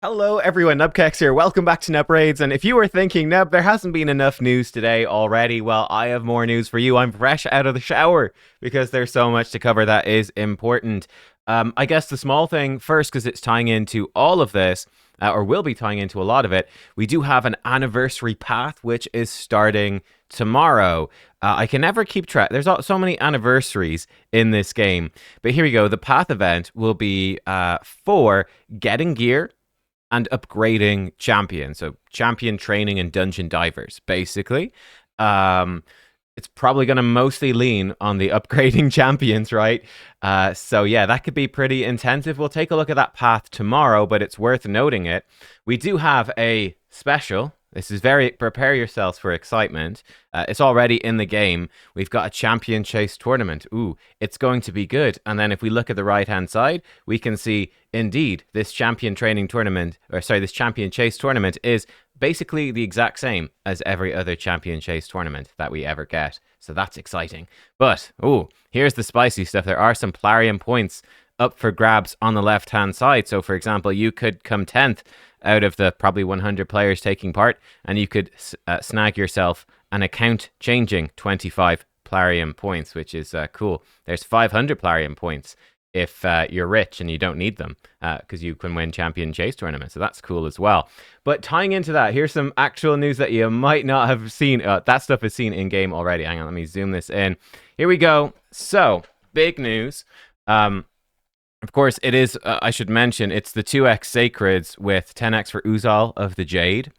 Hello everyone, nubkeks here. Welcome back to Nub Raids. And if you were thinking, Nub, there hasn't been enough news today already, well, I have more news for you. I'm fresh out of the shower because there's so much to cover that is important. I guess the small thing first, because it's tying into all of this, or will be tying into a lot of it, we do have an anniversary path which is starting tomorrow. I can never keep track. There's so many anniversaries in this game. But here we go. The path event will be for getting gear and upgrading champions. So champion training and dungeon divers, basically. Um, it's probably going to mostly lean on the upgrading champions, right? So yeah, that could be pretty intensive. We'll take a look at that path tomorrow, but it's worth noting it. We do have a special. This is very, prepare yourselves for excitement. It's already in the game. We've got a champion chase tournament. Ooh, it's going to be good. And then if we look at the right-hand side, we can see, indeed, this champion training tournament, or sorry, this champion chase tournament is basically the exact same as every other champion chase tournament that we ever get. So that's exciting. But, ooh, here's the spicy stuff. There are some Plarium points up for grabs on the left-hand side. So, for example, you could come 10th out of the probably 100 players taking part, and you could snag yourself an account-changing 25 Plarium points, which is cool. There's 500 Plarium points if you're rich and you don't need them, because you can win champion chase tournaments. So that's cool as well. But tying into that, here's some actual news that you might not have seen. That stuff is seen in-game already. Hang on, let me zoom this in. Here we go. So, big news. Of course, it is, I should mention, it's the 2x Sacreds with 10x for Uzal of the Jade.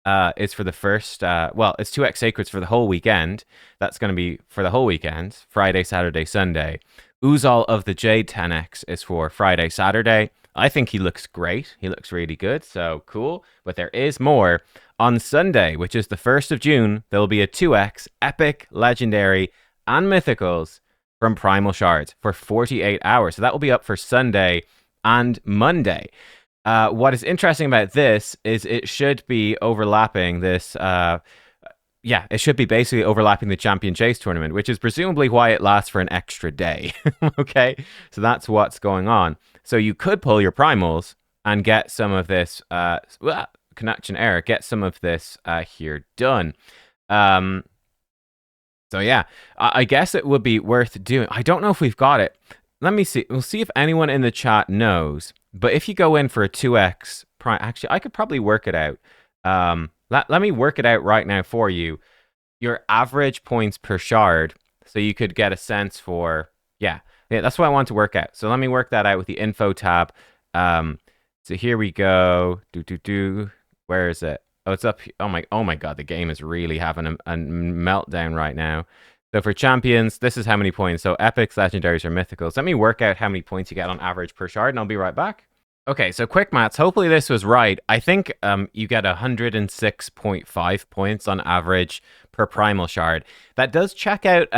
It's for the first, it's 2x Sacreds for the whole weekend. That's going to be for the whole weekend, Friday, Saturday, Sunday. Uzal of the Jade 10x is for Friday, Saturday. I think he looks great. He looks really good, so cool. But there is more. On Sunday, which is the 1st of June, there will be a 2x Epic, Legendary, and Mythicals from Primal Shards for 48 hours. So that will be up for Sunday and Monday. What is interesting about this is it should be overlapping this. It should be basically overlapping the Champion Chase tournament, which is presumably why it lasts for an extra day. Okay, so that's what's going on. So you could pull your primals and get some of this. Connection error. Get some of this here done. So yeah, I guess it would be worth doing. I don't know if we've got it. Let me see. We'll see if anyone in the chat knows. But if you go in for a 2x prime, actually, I could probably work it out. Let me work it out right now for you. Your average points per shard. So you could get a sense for, yeah, that's what I want to work out. So let me work that out with the info tab. So here we go. Where is it? Oh, it's up. Oh my God, the game is really having a meltdown right now. So for champions, this is how many points. So epics, legendaries, or mythicals. Let me work out how many points you get on average per shard, and I'll be right back. Okay, so quick maths. Hopefully this was right. I think you get 106.5 points on average per primal shard. That does check out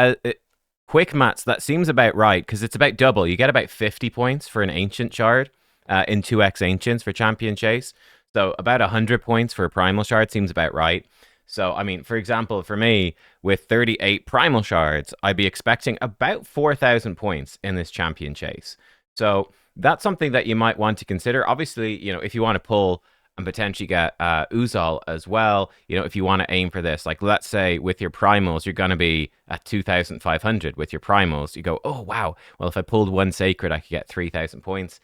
quick maths. That seems about right because it's about double. You get about 50 points for an ancient shard in 2x ancients for champion chase. So about 100 points for a primal shard seems about right. So, I mean, for example, for me, with 38 primal shards, I'd be expecting about 4,000 points in this champion chase. So that's something that you might want to consider. Obviously, if you want to pull and potentially get Uzal as well, if you want to aim for this, like let's say with your primals, you're going to be at 2,500 with your primals. You go, oh, wow. Well, if I pulled one sacred, I could get 3,000 points.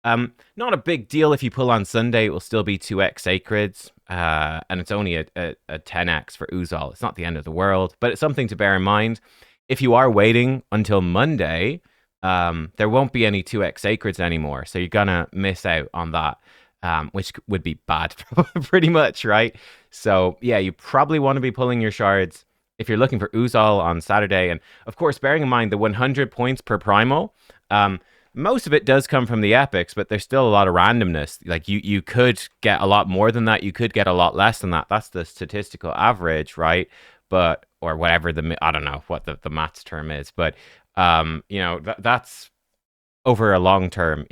Not a big deal if you pull on Sunday. It will still be 2x Sacreds, and it's only a 10x for Uzal. It's not the end of the world, but it's something to bear in mind. If you are waiting until Monday, there won't be any 2x Sacreds anymore, so you're going to miss out on that, which would be bad, pretty much, right? So, yeah, you probably want to be pulling your shards if you're looking for Uzal on Saturday. And, of course, bearing in mind the 100 points per primal, most of it does come from the epics, but there's still a lot of randomness. Like you could get a lot more than that. You could get a lot less than that. That's the statistical average, right? But, or whatever I don't know what the maths term is, but, that's over a long term.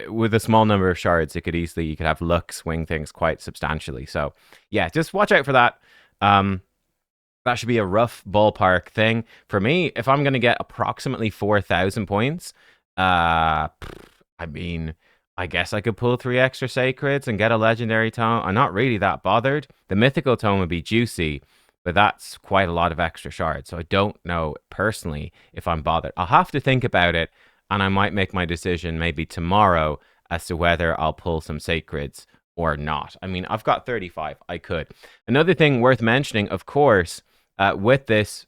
With a small number of shards, you could have luck swing things quite substantially. So yeah, just watch out for that. That should be a rough ballpark thing. For me, if I'm going to get approximately 4,000 points, I mean, I guess I could pull 3 extra sacreds and get a legendary tome. I'm not really that bothered. The mythical tome would be juicy, but that's quite a lot of extra shards. So I don't know personally if I'm bothered. I'll have to think about it, and I might make my decision maybe tomorrow as to whether I'll pull some sacreds or not. I mean, I've got 35. I could. Another thing worth mentioning, of course, with this,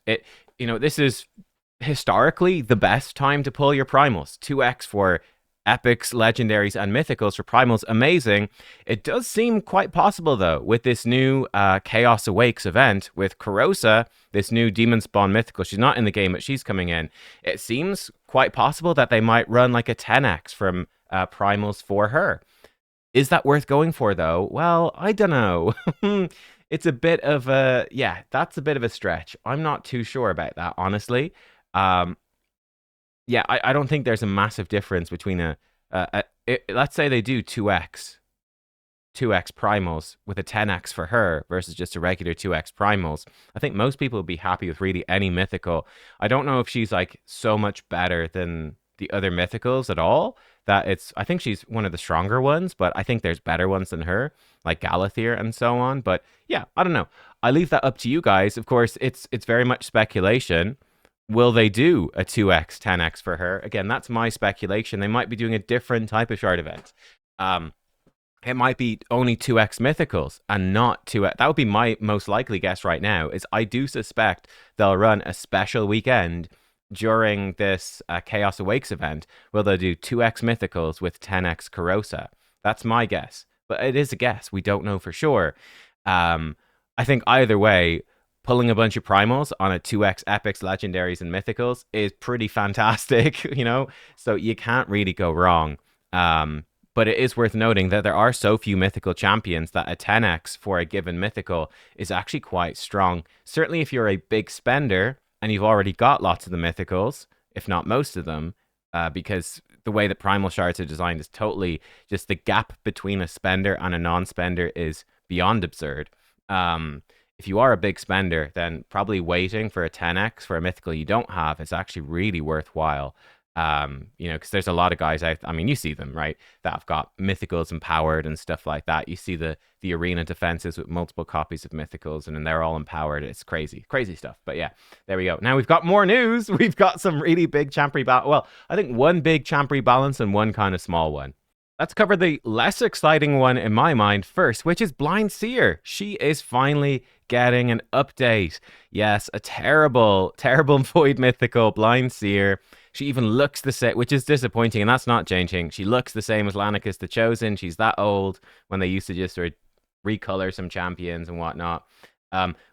this is historically the best time to pull your primals. 2x for epics, legendaries, and mythicals for primals. Amazing. It does seem quite possible, though, with this new Chaos Awakes event with Corrosa, this new Demon Spawn mythical. She's not in the game, but she's coming in. It seems quite possible that they might run like a 10x from primals for her. Is that worth going for, though? Well, I don't know. It's a bit of a, yeah, that's a bit of a stretch. I'm not too sure about that, honestly. Um, yeah, I don't think there's a massive difference between let's say they do 2x primals with a 10x for her versus just a regular 2x primals. I think most people would be happy with really any mythical. I don't know if she's like so much better than the other mythicals at all that I think she's one of the stronger ones, but I think there's better ones than her, like Galathier and so on. But yeah, I don't know. I leave that up to you guys. Of course, it's very much speculation. Will they do a 2x, 10x for her? Again, that's my speculation. They might be doing a different type of shard event. It might be only 2x mythicals and not 2x. That would be my most likely guess right now, is I do suspect they'll run a special weekend during this Chaos Awakes event where they'll do 2x mythicals with 10x Corrosa. That's my guess. But it is a guess. We don't know for sure. I think either way, pulling a bunch of primals on a 2x epics, legendaries, and mythicals is pretty fantastic, so you can't really go wrong. But it is worth noting that there are so few mythical champions that a 10x for a given mythical is actually quite strong. Certainly if you're a big spender and you've already got lots of the mythicals, if not most of them, because the way that primal shards are designed is totally just the gap between a spender and a non-spender is beyond absurd. If you are a big spender, then probably waiting for a 10x for a mythical you don't have is actually really worthwhile. Because there's a lot of guys out. I mean, you see them, right? That have got mythicals empowered and stuff like that. You see the arena defenses with multiple copies of mythicals, and they're all empowered. It's crazy, crazy stuff. But yeah, there we go. Now we've got more news. We've got some really big champ rebalance. Well, I think one big champ rebalance and one kind of small one. Let's cover the less exciting one in my mind first, which is Blind Seer. She is finally getting an update. Yes, a terrible, terrible void mythical Blind Seer. She even looks the same, which is disappointing, and that's not changing. She looks the same as Lanicus the Chosen. She's that old when they used to just sort of recolor some champions and whatnot.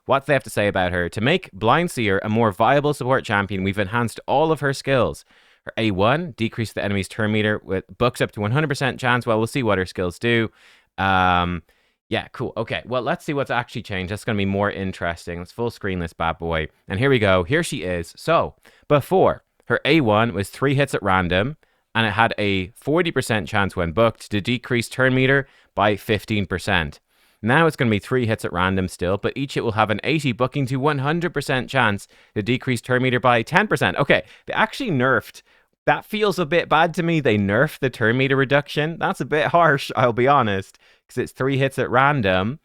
What they have to say about her: to make Blind Seer a more viable support champion, we've enhanced all of her skills. Her A1, decrease the enemy's turn meter with books up to 100% chance. Well, we'll see what her skills do. Yeah, cool. Okay, well, let's see what's actually changed. That's going to be more interesting. Let's full screen this bad boy. And here we go. Here she is. So, before, her A1 was 3 hits at random, and it had a 40% chance when booked to decrease turn meter by 15%. Now it's going to be 3 hits at random still, but each hit will have an 80 booking to 100% chance to decrease turn meter by 10%. Okay, they actually nerfed. That feels a bit bad to me. They nerfed the turn meter reduction. That's a bit harsh, I'll be honest, because it's 3 hits at random.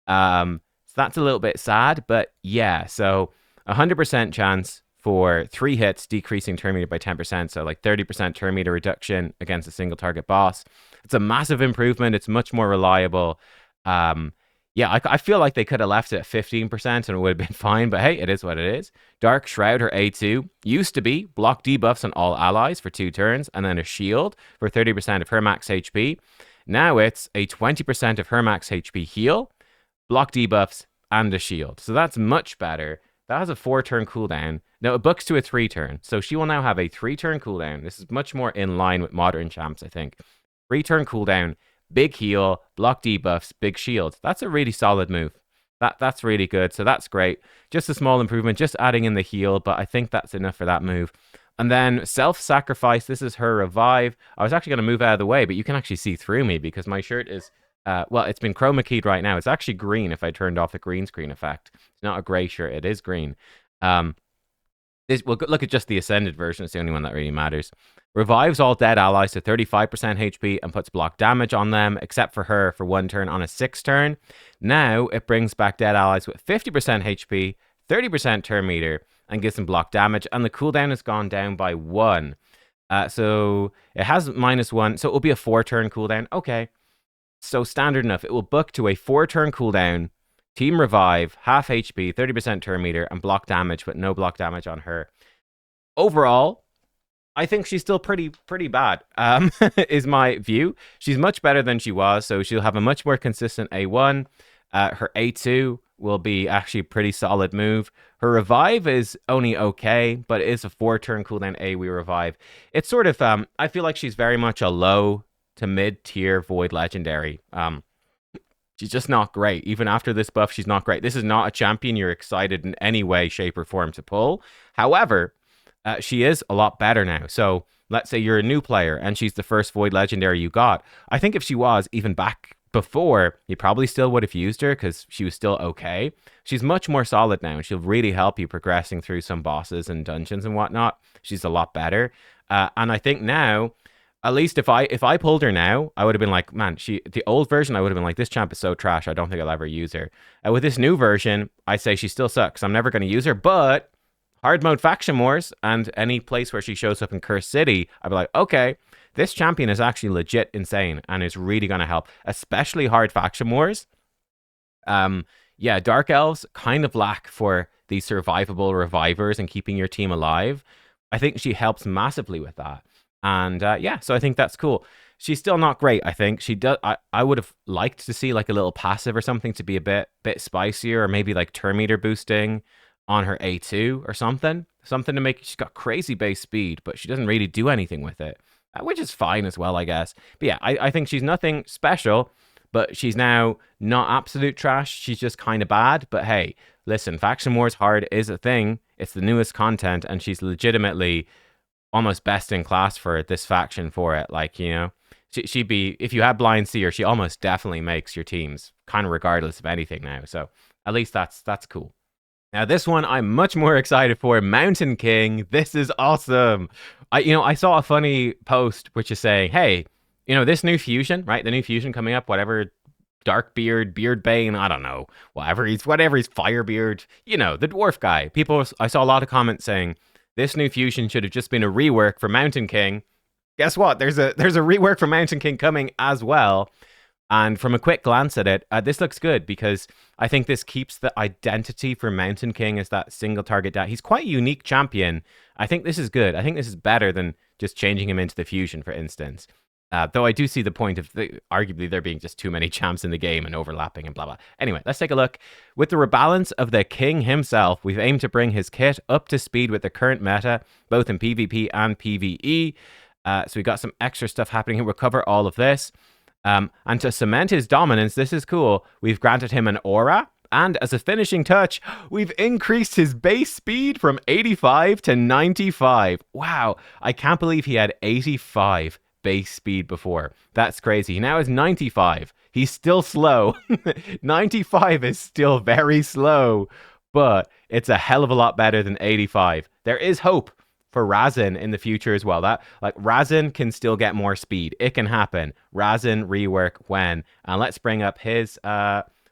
So that's a little bit sad, but yeah, so 100% chance for 3 hits, decreasing turn meter by 10%. So like 30% turn meter reduction against a single target boss. It's a massive improvement. It's much more reliable. Yeah, I feel like they could have left it at 15% and it would have been fine, but hey, it is what it is. Dark Shroud, her A2, used to be block debuffs on all allies for 2 turns, and then a shield for 30% of her max HP. Now it's a 20% of her max HP heal, block debuffs, and a shield. So that's much better. That has a 4-turn cooldown. Now it books to a 3-turn, so she will now have a 3-turn cooldown. This is much more in line with modern champs, I think. 3-turn cooldown, big heal, block debuffs, big shield. That's a really solid move. That's really good. So that's great. Just a small improvement, just adding in the heal, but I think that's enough for that move. And then self-sacrifice. This is her revive. I was actually going to move out of the way, but you can actually see through me because my shirt is, well, it's been chroma keyed right now. It's actually green if I turned off the green screen effect. It's not a gray shirt. It is green. We'll look at just the Ascended version. It's the only one that really matters. Revives all dead allies to 35% HP and puts block damage on them, except for her for 1 turn on a 6 turn. Now it brings back dead allies with 50% HP, 30% turn meter, and gives them block damage. And the cooldown has gone down by 1. So it has -1, so it will be a 4-turn cooldown. Okay, so standard enough. It will book to a 4-turn cooldown, team revive, half HP, 30% turn meter, and block damage, but no block damage on her. Overall, I think she's still pretty bad, is my view. She's much better than she was, so she'll have a much more consistent A1. Her A2 will be actually a pretty solid move. Her revive is only okay, but it is a 4-turn cooldown AoE revive. It's sort of, I feel like she's very much a low to mid-tier Void Legendary. She's just not great. Even after this buff, she's not great. This is not a champion you're excited in any way, shape, or form to pull. However, she is a lot better now. So let's say you're a new player and she's the first Void Legendary you got. I think if she was even back before, you probably still would have used her because she was still okay. She's much more solid now, and she'll really help you progressing through some bosses and dungeons and whatnot. She's a lot better. And I think now, at least if I pulled her now, I would have been like, man, the old version, I would have been like, this champ is so trash, I don't think I'll ever use her. With this new version, I say she still sucks. I'm never going to use her, but hard mode faction wars and any place where she shows up in Cursed City, I'd be like, okay, this champion is actually legit insane and is really going to help, especially hard faction wars. Yeah, Dark Elves kind of lack for these survivable revivers and keeping your team alive. I think she helps massively with that. And yeah, so I think that's cool. She's still not great, I think. She does. I would have liked to see like a little passive or something to be a bit spicier, or maybe like turn meter boosting on her A2 or something to make. She's got crazy base speed, but she doesn't really do anything with it, which is fine as well, I guess. But yeah, I think she's nothing special, but she's now not absolute trash. She's just kind of bad. But hey, listen, Faction Wars Hard is a thing. It's the newest content, and she's legitimately almost best in class for this faction for it. Like, you know, she'd be, if you had Blind Seer, she almost definitely makes your teams kind of regardless of anything now. So at least that's cool. Now, this one I'm much more excited for. Mountain King. This is awesome. I saw a funny post which is saying, hey, this new fusion, right? The new fusion coming up, whatever, Darkbeard, Beardbane, I don't know, whatever he's Firebeard, the dwarf guy. I saw a lot of comments saying this new fusion should have just been a rework for Mountain King. Guess what? There's a rework for Mountain King coming as well. And from a quick glance at it, this looks good because I think this keeps the identity for Mountain King as that single target. He's quite a unique champion. I think this is good. I think this is better than just changing him into the fusion, for instance. Though I do see the point of arguably there being just too many champs in the game and overlapping and blah, blah. Anyway, let's take a look. With the rebalance of the king himself, we've aimed to bring his kit up to speed with the current meta, both in PvP and PvE. So we got some extra stuff happening here. We'll cover all of this. And to cement his dominance, this is cool. We've granted him an aura. And as a finishing touch, we've increased his base speed from 85 to 95. Wow, I can't believe he had 85 base speed before. That's crazy. He now has 95. He's still slow. 95 is still very slow, but it's a hell of a lot better than 85. There is hope for Razin in the future as well. That, like, Razin can still get more speed. It can happen. Razin rework when. And let's bring up his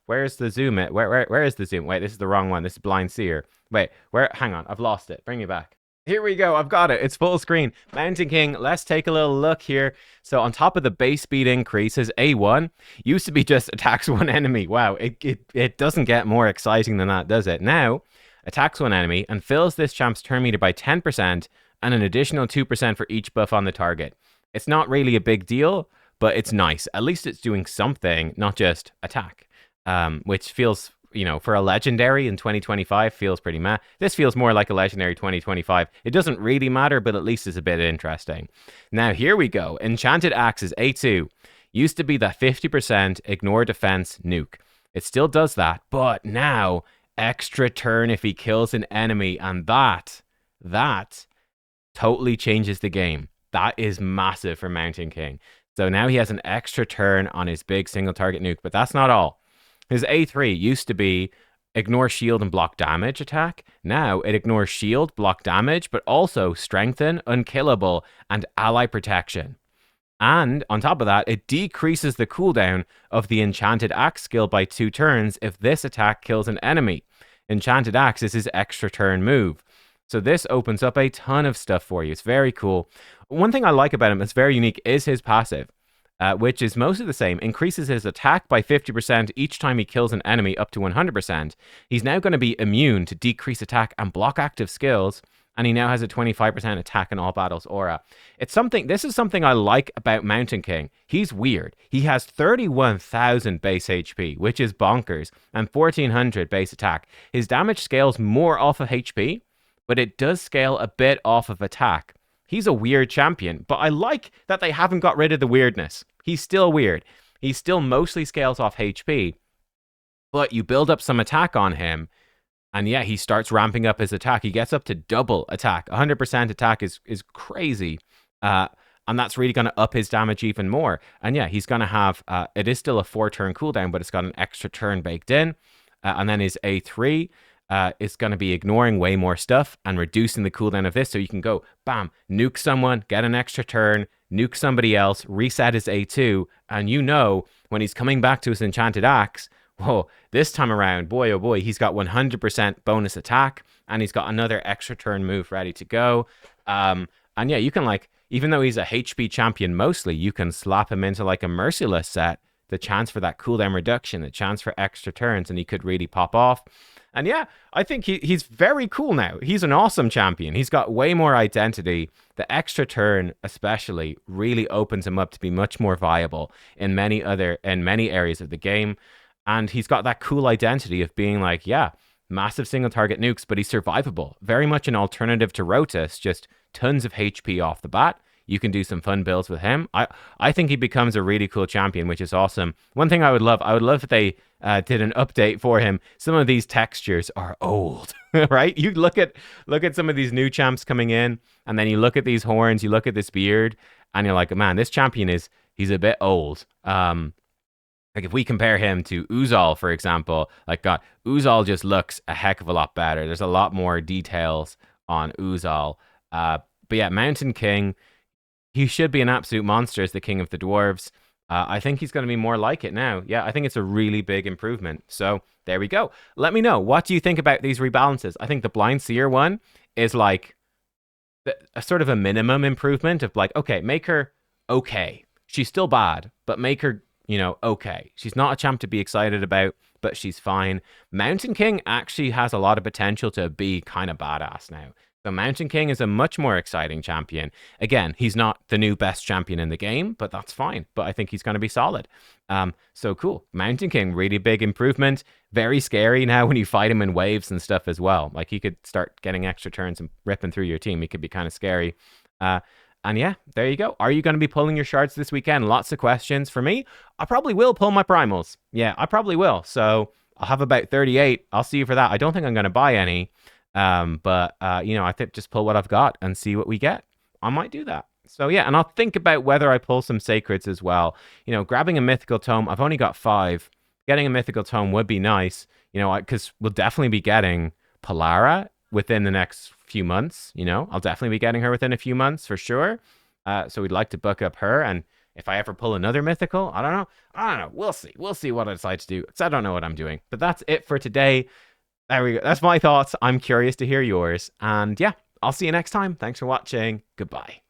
where's the zoom? Where is the zoom? Wait, this is the wrong one. This is Blind Seer. Wait, hang on, I've lost it. Bring me back. Here we go. I've got it. It's full screen. Mountain King. Let's take a little look here. So on top of the base speed increase, his A1 used to be just attacks one enemy. Wow, it doesn't get more exciting than that, does it? Now, attacks one enemy and fills this champ's turn meter by 10% and an additional 2% for each buff on the target. It's not really a big deal, but it's nice. At least it's doing something, not just attack, which feels, for a legendary in 2025 feels pretty meh. This feels more like a legendary 2025. It doesn't really matter, but at least it's a bit interesting. Now, here we go. Enchanted Axes A2 used to be that 50% ignore defense nuke. It still does that, but now extra turn if he kills an enemy, and that totally changes the game. That is massive for Mountain King. So now he has an extra turn on his big single target nuke, but that's not all. His A3 used to be ignore shield and block damage attack. Now it ignores shield, block damage, but also strengthen, unkillable, and ally protection. And on top of that, it decreases the cooldown of the Enchanted Axe skill by 2 turns if this attack kills an enemy. Enchanted Axe is his extra turn move. So this opens up a ton of stuff for you. It's very cool. One thing I like about him that's very unique is his passive, which is mostly the same. Increases his attack by 50% each time he kills an enemy up to 100%. He's now going to be immune to decrease attack and block active skills, and he now has a 25% attack in all battles aura. This is something I like about Mountain King. He's weird. He has 31,000 base HP, which is bonkers, and 1,400 base attack. His damage scales more off of HP, but it does scale a bit off of attack. He's a weird champion, but I like that they haven't got rid of the weirdness. He's still weird. He still mostly scales off HP, but you build up some attack on him, and yeah, he starts ramping up his attack. He gets up to double attack. 100% attack is crazy. And that's really going to up his damage even more. And yeah, he's going to have, it is still a 4-turn cooldown, but it's got an extra turn baked in. And then his A3 is going to be ignoring way more stuff and reducing the cooldown of this. So you can go, bam, nuke someone, get an extra turn, nuke somebody else, reset his A2. And you know, when he's coming back to his Enchanted Axe, whoa, this time around, boy, oh boy, he's got 100% bonus attack, and he's got another extra turn move ready to go. And yeah, you can even though he's a HP champion mostly, you can slap him into a Merciless set, the chance for that cooldown reduction, the chance for extra turns, and he could really pop off. And yeah, I think he's very cool now. He's an awesome champion. He's got way more identity. The extra turn especially really opens him up to be much more viable in many areas of the game. And he's got that cool identity of being massive single target nukes, but he's survivable. Very much an alternative to Rotus, just tons of HP off the bat. You can do some fun builds with him. I think he becomes a really cool champion, which is awesome. One thing I would love if they did an update for him. Some of these textures are old, right? You look at some of these new champs coming in, and then you look at these horns, you look at this beard, and you're like, man, this champion he's a bit old. If we compare him to Uzal, for example, God, Uzal just looks a heck of a lot better. There's a lot more details on Uzal. But yeah, Mountain King, he should be an absolute monster as the King of the Dwarves. I think he's going to be more like it now. Yeah, I think it's a really big improvement. So there we go. Let me know. What do you think about these rebalances? I think the Blind Seer one is a sort of a minimum improvement of okay, make her okay. She's still bad, but make her okay. She's not a champ to be excited about, but she's fine. Mountain King actually has a lot of potential to be kind of badass now. So Mountain King is a much more exciting champion. Again, he's not the new best champion in the game, but that's fine. But I think he's going to be solid. So cool. Mountain King, really big improvement. Very scary now when you fight him in waves and stuff as well. He could start getting extra turns and ripping through your team. He could be kind of scary. And yeah, there you go. Are you going to be pulling your shards this weekend? Lots of questions. For me, I probably will pull my primals. Yeah, I probably will. So I'll have about 38. I'll see you for that. I don't think I'm going to buy any. But I think just pull what I've got and see what we get. I might do that. So yeah, and I'll think about whether I pull some sacreds as well. Grabbing a mythical tome. I've only got 5. Getting a mythical tome would be nice. Because we'll definitely be getting Polara within the next few months. I'll definitely be getting her within a few months for sure. So we'd like to book up her. And if I ever pull another mythical, I don't know. We'll see what I decide to do. Because I don't know what I'm doing. But that's it for today. There we go. That's my thoughts. I'm curious to hear yours. And yeah, I'll see you next time. Thanks for watching. Goodbye.